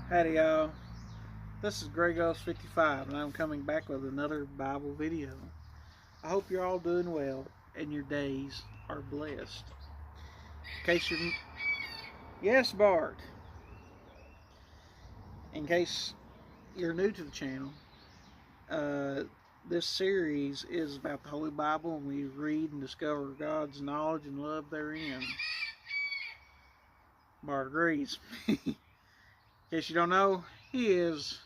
Howdy y'all, this is Gregos55 and I'm coming back with another Bible video. I hope you're all doing well and your days are blessed. In case you're... Yes, Bart. In case you're new to the channel, this series is about the Holy Bible and we read and discover God's knowledge and love therein. Bart agrees. In case you don't know, he is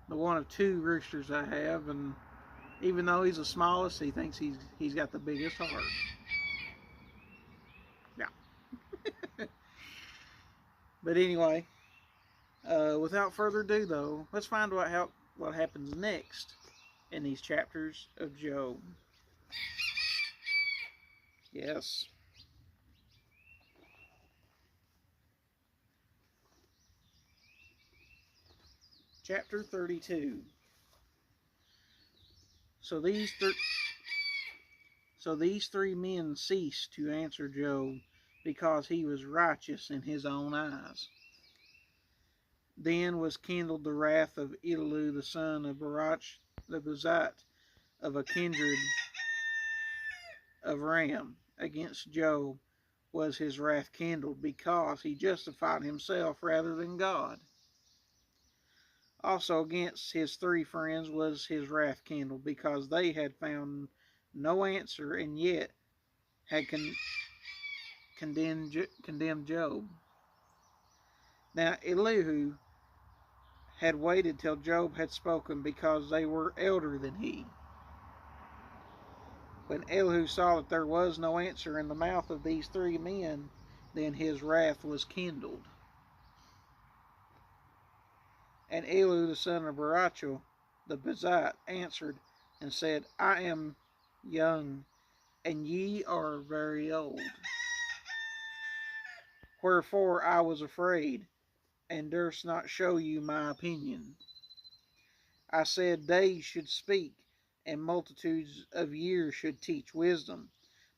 the one of two roosters I have, and even though he's the smallest, he thinks he's got the biggest heart. Yeah. But anyway, without further ado, though, let's find out what happens next in these chapters of Job. Yes. Chapter 32. So these three men ceased to answer Job because he was righteous in his own eyes. Then was kindled the wrath of Elihu the son of Barach the Buzite of a kindred of Ram. Against Job was his wrath kindled, because he justified himself rather than God. Also against his three friends was his wrath kindled, because they had found no answer and yet had condemned Job. Now Elihu had waited till Job had spoken, because they were elder than he. When Elihu saw that there was no answer in the mouth of these three men, then his wrath was kindled. And Elihu the son of Barachel the Buzite answered and said, I am young, and ye are very old. Wherefore I was afraid, and durst not show you my opinion. I said, days should speak, and multitudes of years should teach wisdom.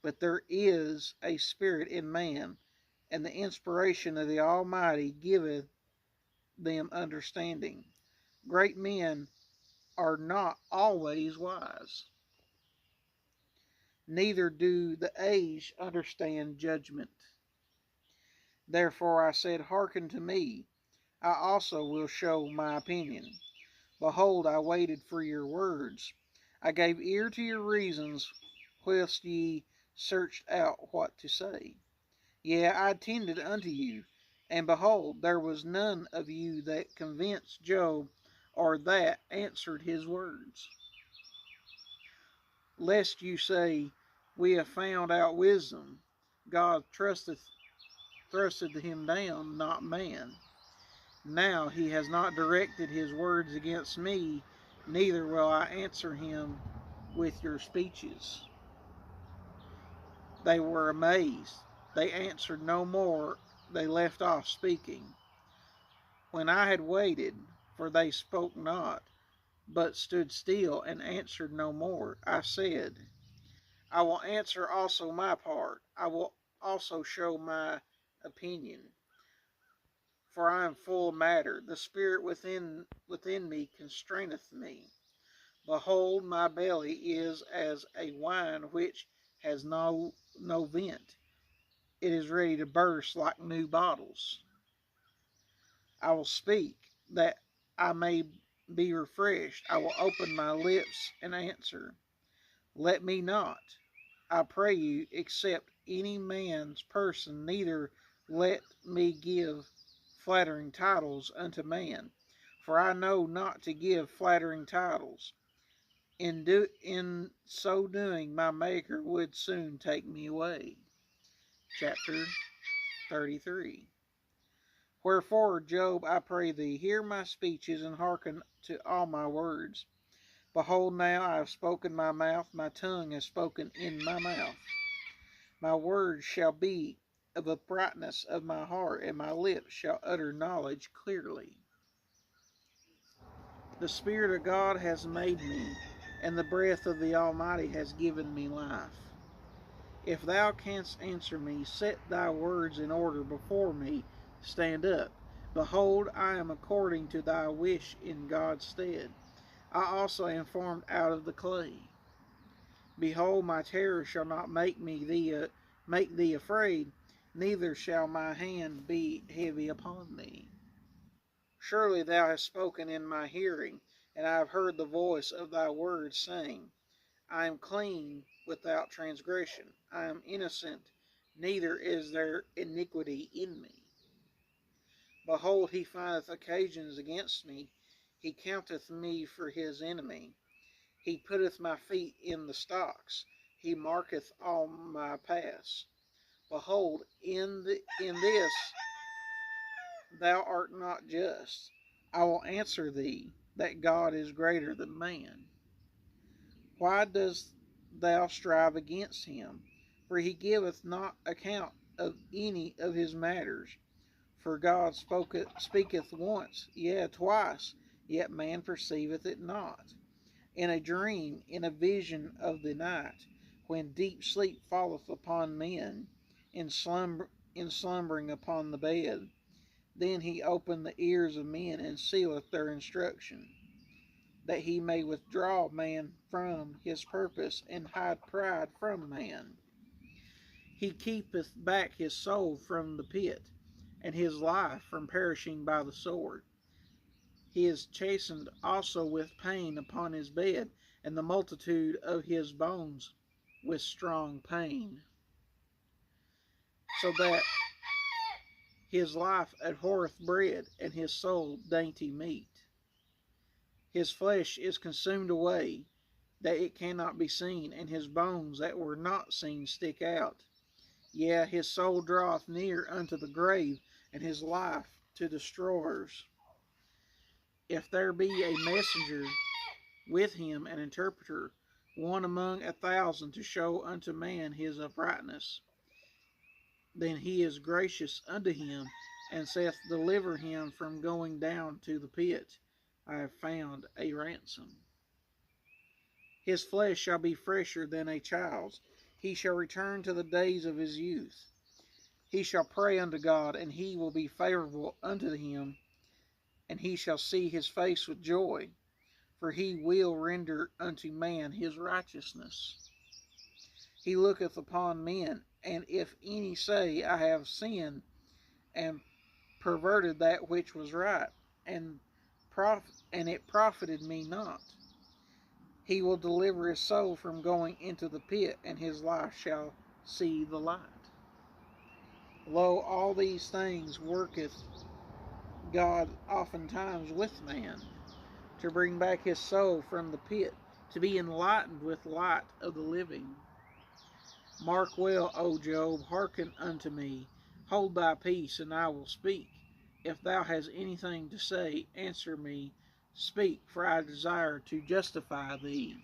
But there is a spirit in man, and the inspiration of the Almighty giveth them understanding. Great men are not always wise, neither do the aged understand judgment. Therefore I said, hearken to me, I also will show my opinion. Behold, I waited for your words. I gave ear to your reasons, whilst ye searched out what to say. Yea, I attended unto you, and behold, there was none of you that convinced Job, or that answered his words. Lest you say, we have found out wisdom. God thrusteth him down, not man. Now he has not directed his words against me, neither will I answer him with your speeches. They were amazed. They answered no more. They left off speaking. When I had waited, for they spoke not, but stood still and answered no more, I said, I will answer also my part. I will also show my opinion. For I am full of matter. The spirit within me constraineth me. Behold, my belly is as a wine which has no vent. It is ready to burst like new bottles. I will speak, that I may be refreshed. I will open my lips and answer. Let me not, I pray you, accept any man's person, neither let me give flattering titles unto man, for I know not to give flattering titles. In so doing, my Maker would soon take me away. Chapter 33. Wherefore, Job, I pray thee, hear my speeches, and hearken to all my words. Behold, now I have spoken my mouth, my tongue has spoken in my mouth. My words shall be of the brightness of my heart, and my lips shall utter knowledge clearly. The Spirit of God has made me, and the breath of the Almighty has given me life. If thou canst answer me, set thy words in order before me, stand up. Behold, I am according to thy wish in God's stead. I also am formed out of the clay. Behold, my terror shall not make thee afraid, neither shall my hand be heavy upon thee. Surely thou hast spoken in my hearing, and I have heard the voice of thy words, saying, I am clean without transgression. I am innocent, neither is there iniquity in me. Behold, he findeth occasions against me. He counteth me for his enemy. He putteth my feet in the stocks. He marketh all my paths. Behold, in this thou art not just. I will answer thee that God is greater than man. Why dost thou strive against him? For he giveth not account of any of his matters. For God speaketh once, yea, twice, yet man perceiveth it not. In a dream, in a vision of the night, when deep sleep falleth upon men, in slumbering upon the bed, then he opened the ears of men and sealeth their instruction, that he may withdraw man from his purpose and hide pride from man. He keepeth back his soul from the pit, and his life from perishing by the sword. He is chastened also with pain upon his bed, and the multitude of his bones with strong pain, so that his life abhorreth bread, and his soul dainty meat. His flesh is consumed away, that it cannot be seen, and his bones that were not seen stick out. Yea, his soul draweth near unto the grave, and his life to destroyers. If there be a messenger with him, an interpreter, one among 1,000, to show unto man his uprightness, then he is gracious unto him, and saith, Deliver him from going down to the pit. I have found a ransom. His flesh shall be fresher than a child's. He shall return to the days of his youth. He shall pray unto God, and he will be favorable unto him, and he shall see his face with joy, for he will render unto man his righteousness. He looketh upon men, and if any say, I have sinned, and perverted that which was right, and it profited me not, he will deliver his soul from going into the pit, and his life shall see the light. Lo, all these things worketh God oftentimes with man, to bring back his soul from the pit, to be enlightened with light of the living. Mark well, O Job, hearken unto me. Hold thy peace, and I will speak. If thou hast anything to say, answer me. Speak, for I desire to justify thee.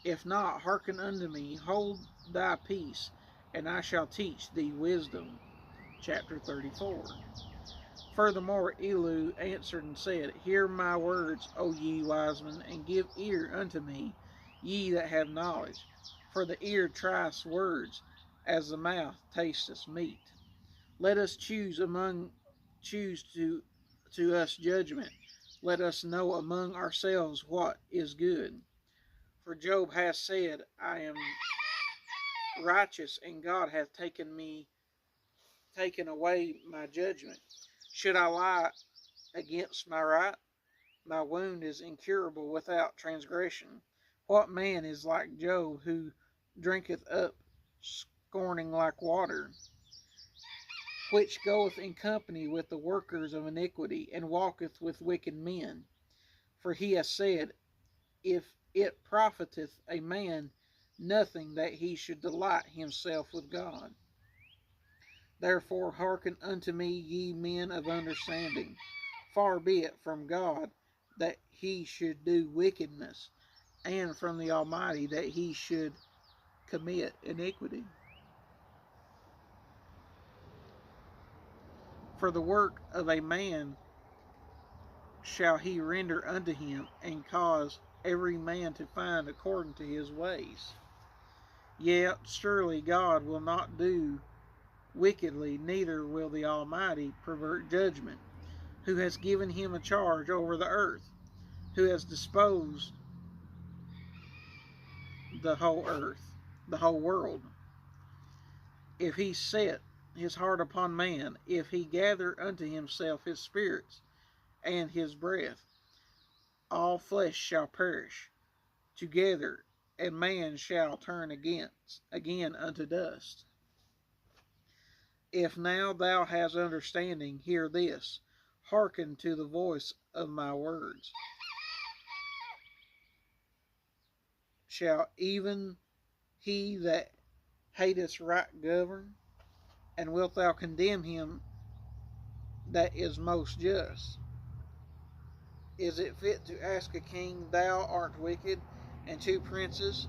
If not, hearken unto me. Hold thy peace, and I shall teach thee wisdom. Chapter 34. Furthermore, Elihu answered and said, Hear my words, O ye wise men, and give ear unto me, ye that have knowledge. For the ear trieth words, as the mouth tasteth meat. Let us choose to us judgment. Let us know among ourselves what is good. For Job hath said, I am righteous, and God hath taken away my judgment. Should I lie against my right? My wound is incurable without transgression. What man is like Job, who drinketh up scorning like water, which goeth in company with the workers of iniquity, and walketh with wicked men? For he hath said, If it profiteth a man nothing that he should delight himself with God. Therefore hearken unto me, ye men of understanding. Far be it from God that he should do wickedness, and from the Almighty that he should commit iniquity. For the work of a man shall he render unto him, and cause every man to find according to his ways. Yet surely God will not do wickedly, neither will the Almighty pervert judgment. who has given him a charge over the earth, who has disposed the whole earth, the whole world. If he set his heart upon man, if he gather unto himself his spirits and his breath, all flesh shall perish together, and man shall turn again unto dust. If now thou hast understanding, hear this, hearken to the voice of my words. Shall even he that hateth right govern? And wilt thou condemn him that is most just? Is it fit to ask a king, thou art wicked, and two princes,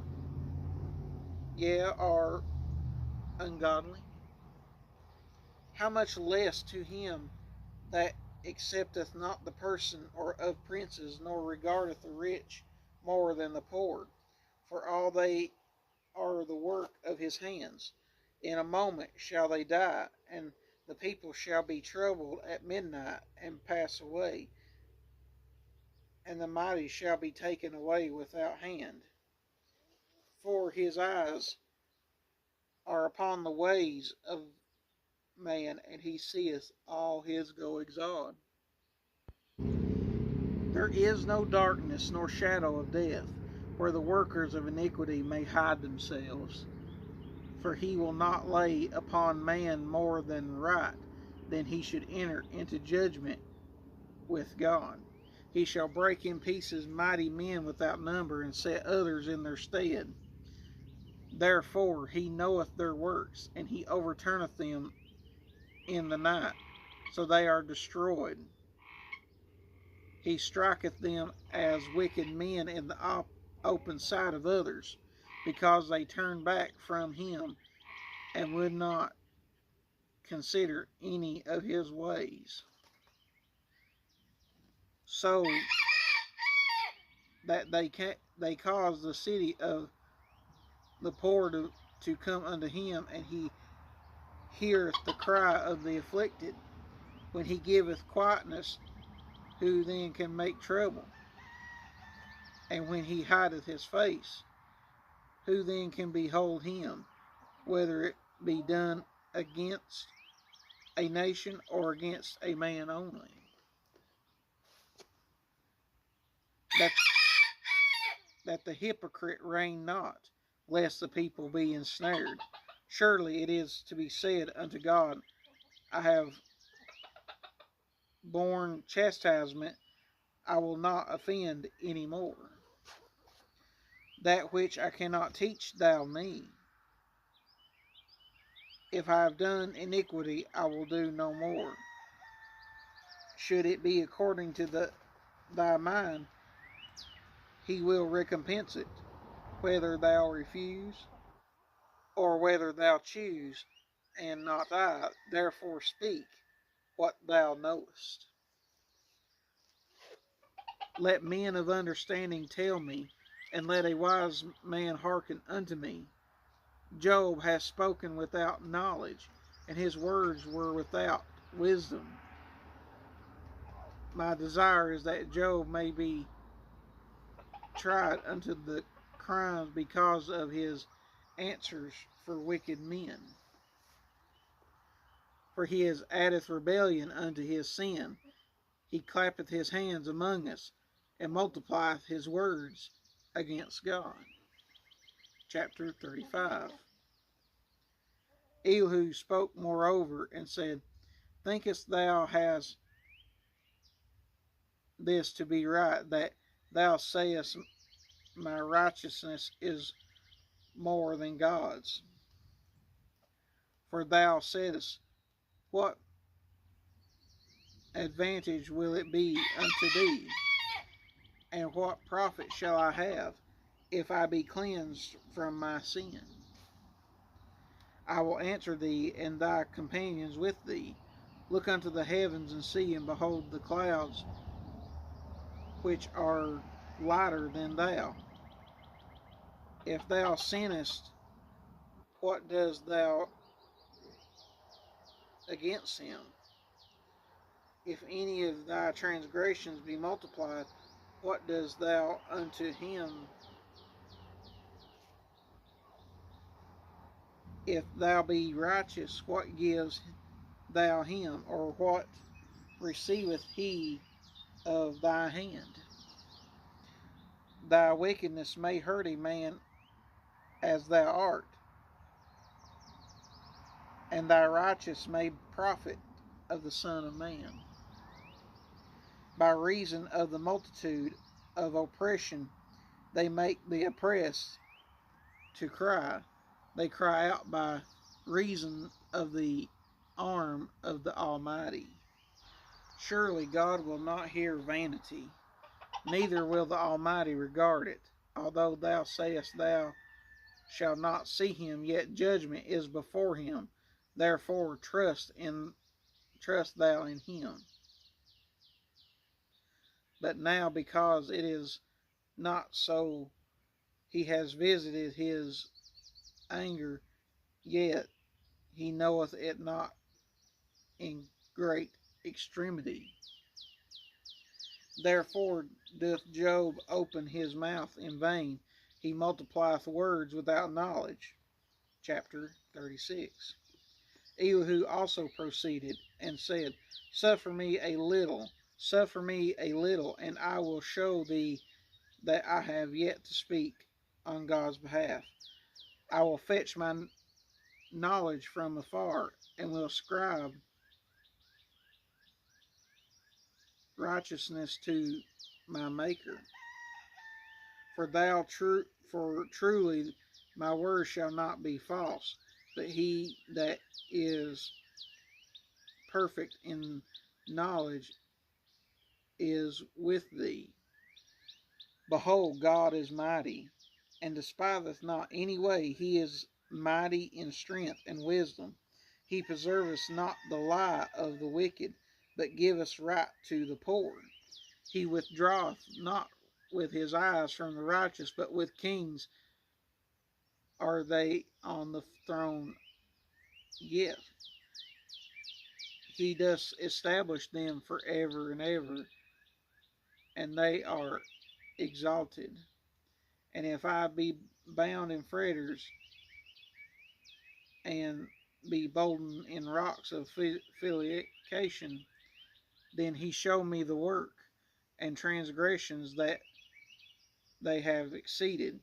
yea, are ungodly? How much less to him that accepteth not the person or of princes, nor regardeth the rich more than the poor? For all they are the work of his hands. In a moment shall they die, and the people shall be troubled at midnight and pass away, and the mighty shall be taken away without hand. For his eyes are upon the ways of man, and he seeth all his goings on. There is no darkness nor shadow of death, where the workers of iniquity may hide themselves. For he will not lay upon man more than right, then he should enter into judgment with God. He shall break in pieces mighty men without number, and set others in their stead. Therefore he knoweth their works, and he overturneth them in the night, so they are destroyed. He striketh them as wicked men in the open sight of others, because they turn back from him and would not consider any of his ways, so that they cause the city of the poor to come unto him, and he heareth the cry of the afflicted. When he giveth quietness, who then can make trouble? And when he hideth his face, who then can behold him? Whether it be done against a nation or against a man only. That the hypocrite reign not, lest the people be ensnared. Surely it is to be said unto God, I have borne chastisement, I will not offend any more. That which I cannot teach thou me. If I have done iniquity, I will do no more. Should it be according to thy mind, he will recompense it, whether thou refuse, or whether thou choose, and not I. Therefore speak what thou knowest. Let men of understanding tell me, and let a wise man hearken unto me. Job hath spoken without knowledge, and his words were without wisdom. My desire is that Job may be tried unto the crimes because of his answers for wicked men. For he has added rebellion unto his sin. He clappeth his hands among us, and multiplieth his words against God. Chapter 35. Elihu spoke moreover and said, Thinkest thou hast this to be right, that thou sayest my righteousness is more than God's? For thou saidst, What advantage will it be unto thee? And what profit shall I have, if I be cleansed from my sin? I will answer thee, and thy companions with thee. Look unto the heavens, and see, and behold the clouds, which are lighter than thou. If thou sinnest, what dost thou against him? If any of thy transgressions be multiplied, what dost thou unto him? If thou be righteous, what gives thou him, or what receiveth he of thy hand? Thy wickedness may hurt a man as thou art, and thy righteousness may profit of the Son of Man. By reason of the multitude of oppression, they make the oppressed to cry. They cry out by reason of the arm of the Almighty. Surely God will not hear vanity, neither will the Almighty regard it. Although thou sayest thou shalt not see him, yet judgment is before him. Therefore trust thou in him. But now, because it is not so, he has visited his anger, yet he knoweth it not in great extremity. Therefore doth Job open his mouth in vain. He multiplieth words without knowledge. Chapter 36. Elihu also proceeded and said, suffer me a little, and I will show thee that I have yet to speak on God's behalf. I will fetch my knowledge from afar, and will ascribe righteousness to my Maker. For truly my word shall not be false, but he that is perfect in knowledge is with thee. Behold, God is mighty, and despiseth not any way. He is mighty in strength and wisdom. He preserveth not the lie of the wicked, but giveth right to the poor. He withdraweth not with his eyes from the righteous, but with kings are they on the throne yet. He doth establish them for ever and ever, and they are exalted. And if I be bound in fetters, and be bolden in rocks of affiliation, then he show me the work and transgressions that they have exceeded.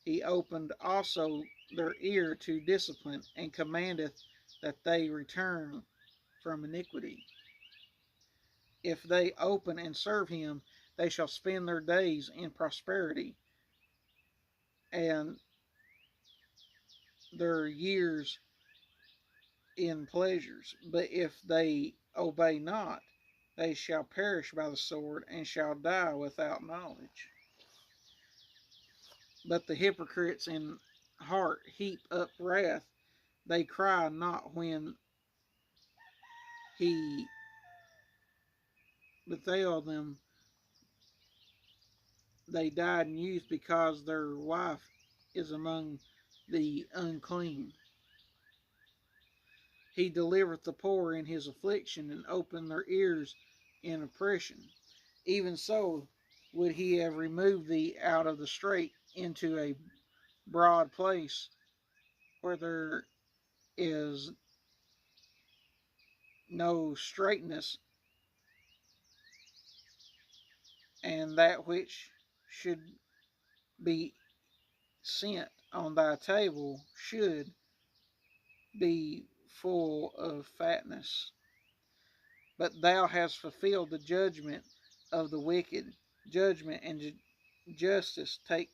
He opened also their ear to discipline, and commandeth that they return from iniquity. If they open and serve him, they shall spend their days in prosperity, and their years in pleasures. But if they obey not, they shall perish by the sword, and shall die without knowledge. But the hypocrites in heart heap up wrath. They cry not when he bewail them. They died in youth, because their wife is among the unclean. He delivereth the poor in his affliction, and opened their ears in oppression. Even so would he have removed thee out of the strait into a broad place, where there is no straightness, and that which should be sent on thy table should be full of fatness. But thou hast fulfilled the judgment of the wicked. Judgment and justice take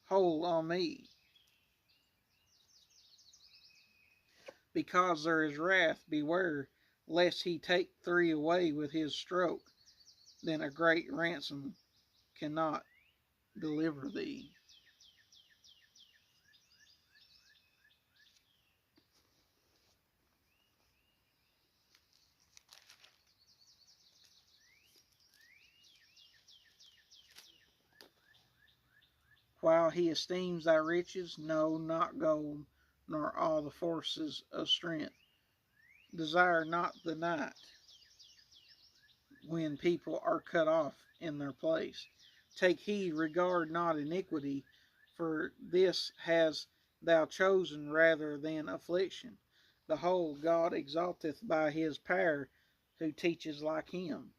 hold on me. Because there is wrath, beware, lest he take three away with his stroke. Then a great ransom cannot deliver thee. While he esteems thy riches, no, not gold, nor all the forces of strength. Desire not the night, when people are cut off in their place. Take heed, regard not iniquity, for this hast thou chosen rather than affliction. Behold, God exalteth by his power who teaches like him,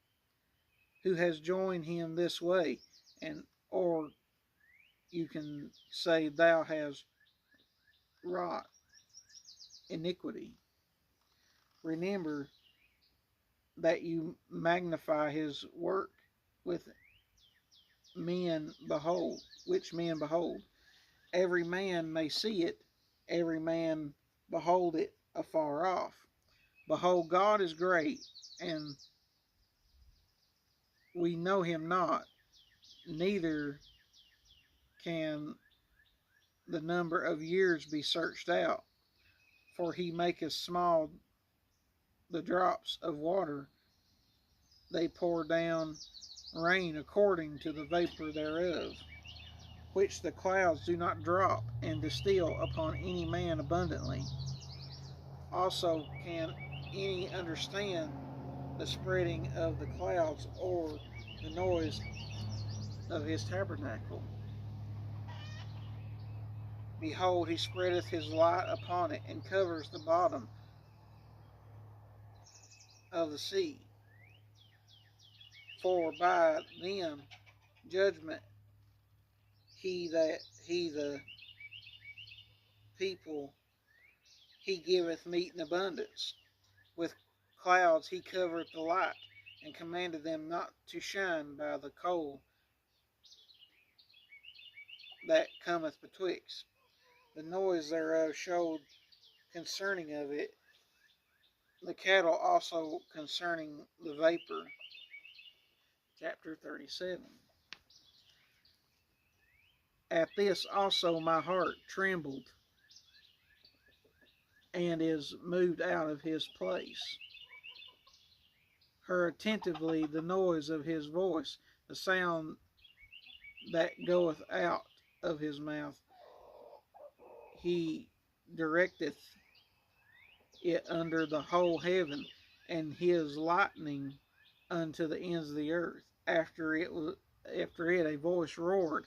who has joined him this way, and or you can say thou hast wrought iniquity. Remember that you magnify his work with men behold, which men behold. Every man may see it, every man behold it afar off. Behold, God is great, and we know him not, neither can the number of years be searched out. For he maketh small the drops of water, they pour down rain according to the vapor thereof, which the clouds do not drop and distill upon any man abundantly. Also, can any understand the spreading of the clouds or the noise of his tabernacle? Behold, he spreadeth his light upon it, and covers the bottom of the sea. For by them judgment he the people he giveth meat in abundance. With clouds he covereth the light, and commanded them not to shine by the coal that cometh betwixt. The noise thereof showed concerning of it, the cattle also concerning the vapor. Chapter 37. At this also my heart trembled, and is moved out of his place. Heard attentively the noise of his voice, the sound that goeth out of his mouth. He directeth it under the whole heaven, and his lightning unto the ends of the earth. After it a voice roared.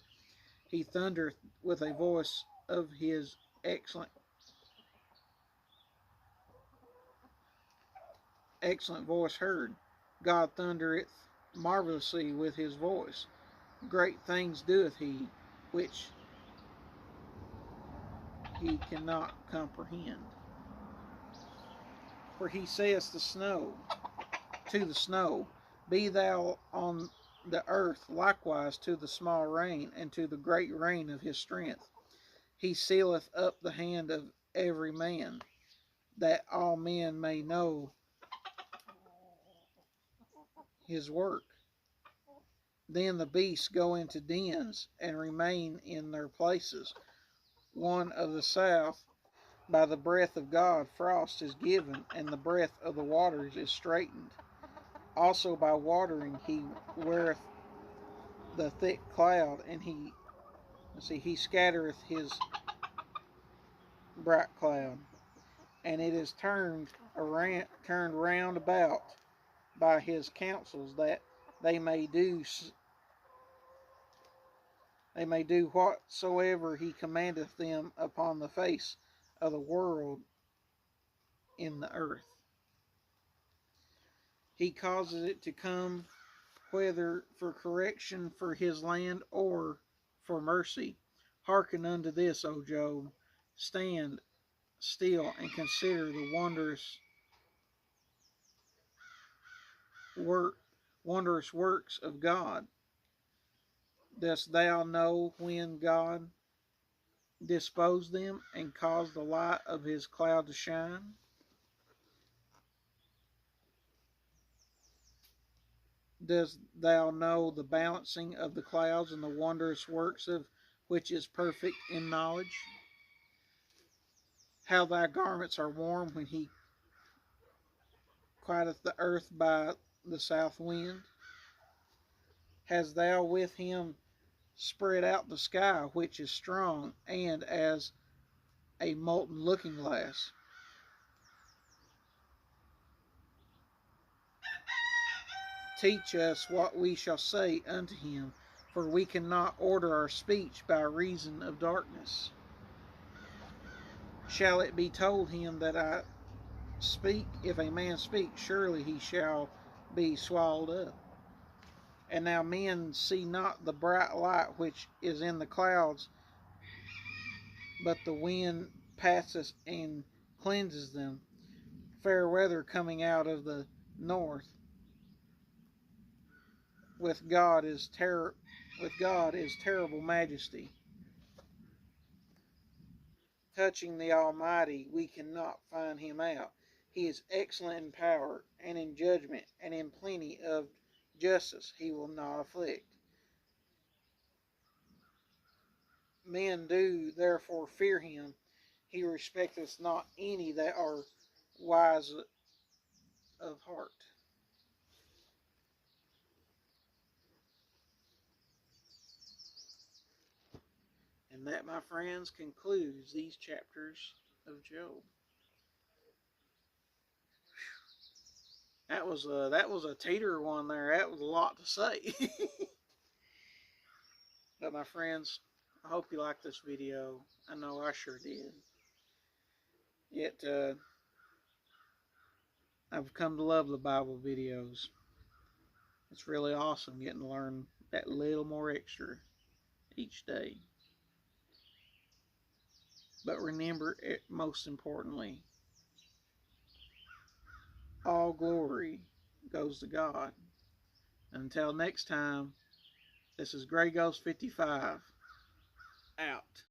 He thundereth with a voice of his excellent voice heard. God thundereth marvelously with his voice. Great things doeth he, which he cannot comprehend. For he saith to the snow, be thou on the earth likewise to the small rain, and to the great rain of his strength. He sealeth up the hand of every man, that all men may know his work. Then the beasts go into dens, and remain in their places. One of the south, by the breath of God, frost is given, and the breath of the waters is straitened. Also by watering he weareth the thick cloud, and he scattereth his bright cloud, and it is turned round about by his counsels, that they may do whatsoever he commandeth them upon the face of the world in the earth. He causes it to come, whether for correction for his land or for mercy. Hearken unto this, O Job. Stand still and consider the wondrous works of God. Dost thou know when God disposed them and caused the light of his cloud to shine? Dost thou know the balancing of the clouds and the wondrous works of which is perfect in knowledge? How thy garments are warm when he quieteth the earth by the south wind? Hast thou with him spread out the sky, which is strong, and as a molten looking glass? teach us what we shall say unto him, for we cannot order our speech by reason of darkness. Shall it be told him that I speak? If a man speak, surely he shall be swallowed up. And now men see not the bright light which is in the clouds, but the wind passeth and cleanses them. Fair weather coming out of the north. With God is terrible majesty. Touching the Almighty, we cannot find him out. He is excellent in power and in judgment, and in plenty of justice he will not afflict. Men do therefore fear him. He respecteth not any that are wise of heart. And that, my friends, concludes these chapters of Job. That was a teeter one there. That was a lot to say. But my friends, I hope you liked this video. I know I sure did. Yet I've come to love the Bible videos. It's really awesome getting to learn that little more extra each day. But remember, most importantly, all glory goes to God. Until next time, this is Grey Ghost 55, out.